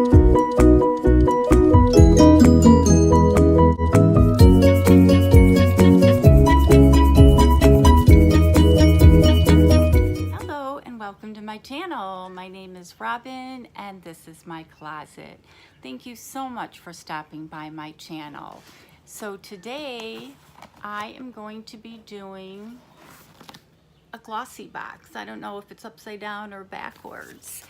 Hello and welcome to my channel. My name is Robin and this is my closet. Thank you so much for stopping by my channel. So today I am going to be doing a glossy box. I don't know if it's upside down or backwards.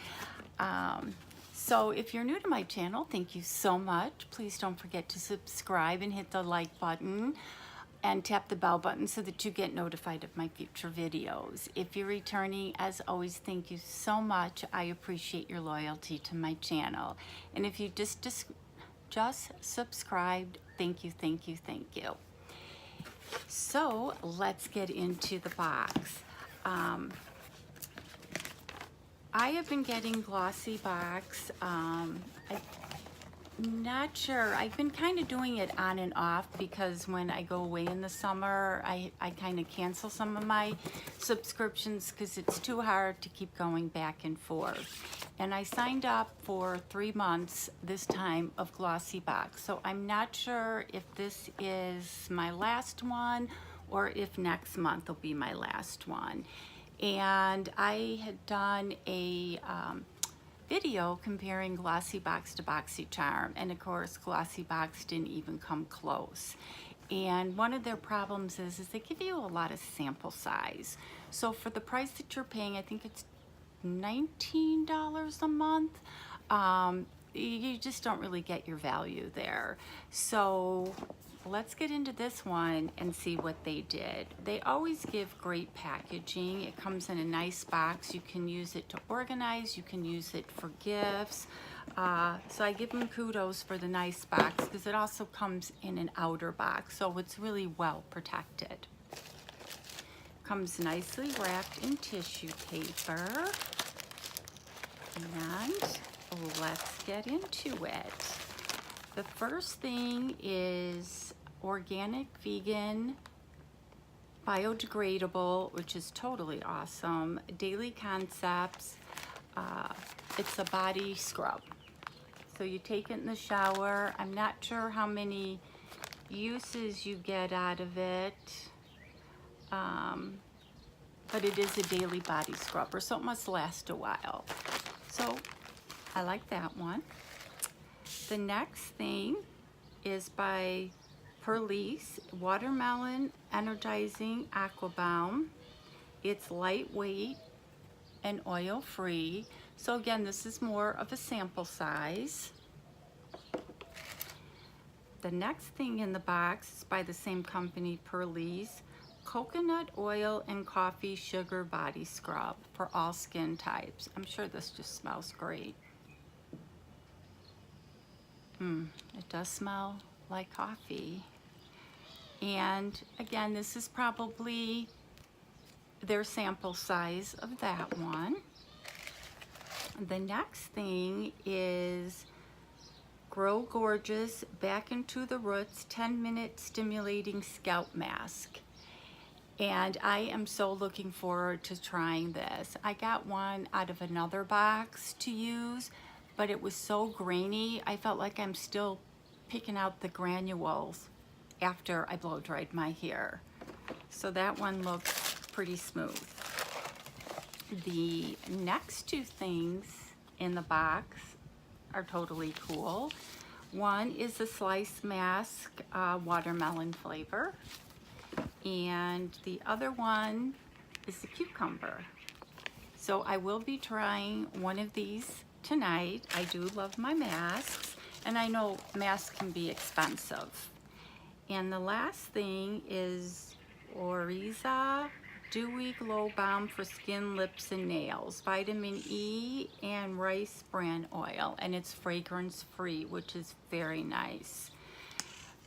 So if you're new to my channel, thank you so much. Please don't forget to subscribe and hit the like button and tap the bell button so that you get notified of my future videos. If you're returning, as always, thank you so much. I appreciate your loyalty to my channel. And if you just subscribed, thank you, thank you, thank you. So let's get into the box. I have been getting GlossyBox. I'm not sure. I've been kind of doing it on and off because when I go away in the summer, I kind of cancel some of my subscriptions because it's too hard to keep going back and forth. And I signed up for 3 months this time of GlossyBox. So I'm not sure if this is my last one or if next month will be my last one. And I had done a video comparing GlossyBox to BoxyCharm, and of course GlossyBox didn't even come close. And one of their problems is they give you a lot of sample size. So for the price that you're paying, I think it's $19 a month, you just don't really get your value there. So let's get into this one and see what they did. They always give great packaging. It comes in a nice box. You can use it to organize. You can use it for gifts. So I give them kudos for the nice box because it also comes in an outer box, so it's really well protected. Comes nicely wrapped in tissue paper. And let's get into it. The first thing is organic, vegan, biodegradable, which is totally awesome. Daily Concepts. It's a body scrub. So you take it in the shower. I'm not sure how many uses you get out of it, but it is a daily body scrubber, so it must last a while. So I like that one. The next thing is by Perlice, Watermelon Energizing Aqua Balm. It's lightweight and oil-free. So again, this is more of a sample size. The next thing in the box is by the same company, Perlice, Coconut Oil and Coffee Sugar Body Scrub for all skin types. I'm sure this just smells great. It does smell like coffee. And again, this is probably their sample size of that one. The next thing is Grow Gorgeous Back into the Roots 10-minute stimulating scalp mask. And I am so looking forward to trying this. I got one out of another box to use, but it was so grainy, I felt like I'm still picking out the granules after I blow dried my hair. So that one looks pretty smooth. The next two things in the box are totally cool. One is the Slice Mask watermelon flavor, and the other one is the cucumber. So I will be trying one of these tonight. I do love my masks, and I know masks can be expensive. And the last thing is Oriza Dewy Glow Balm for Skin, Lips, and Nails, Vitamin E and Rice Bran Oil, and it's fragrance free, which is very nice.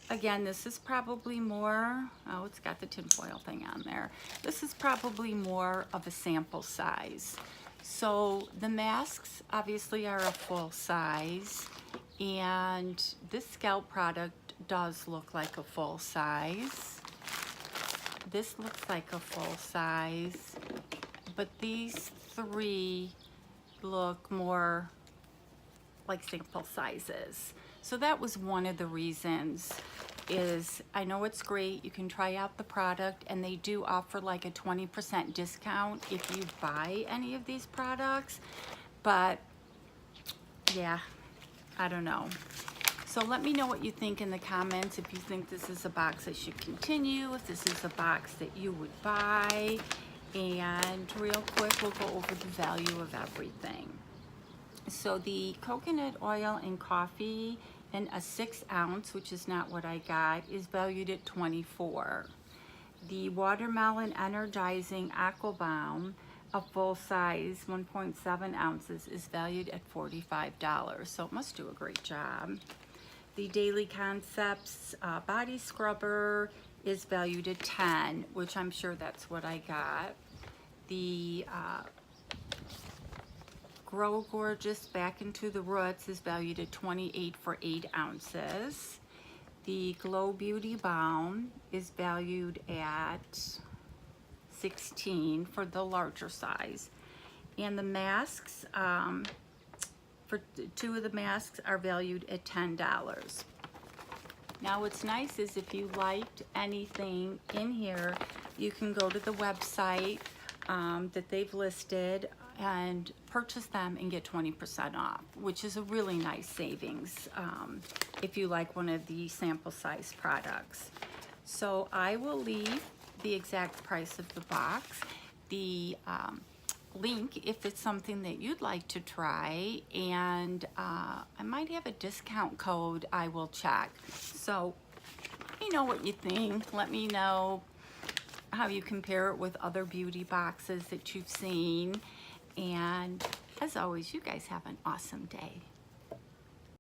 Again, this is probably more, oh, it's got the tinfoil thing on there. This is probably more of a sample size. So the masks obviously are a full size, and this scalp product does look like a full size. This looks like a full size, but these three look more like sample sizes. So that was one of the reasons. Is I know it's great, you can try out the product, and they do offer like a 20% discount if you buy any of these products, but yeah, I don't know. So let me know what you think in the comments, if you think this is a box that should continue, if this is a box that you would buy. And real quick, we'll go over the value of everything. So the coconut oil and coffee in a 6 ounce, which is not what I got, is valued at $24. The watermelon energizing aqua balm, a full size 1.7 ounces, is valued at $45. So it must do a great job. The Daily Concepts body scrubber is valued at $10, which I'm sure that's what I got. The Grow Gorgeous Back into the Roots is valued at $28 for 8 ounces. The Glow Beauty Balm is valued at $16 for the larger size. And the masks, for 2 of the masks, are valued at $10. Now what's nice is if you liked anything in here, you can go to the website that they've listed and purchase them and get 20% off, which is a really nice savings if you like one of the sample size products. So I will leave the exact price of the box, the link if it's something that you'd like to try, and I might have a discount code I will check. So let me know what you think. Let me know how you compare it with other beauty boxes that you've seen. And as always, you guys have an awesome day.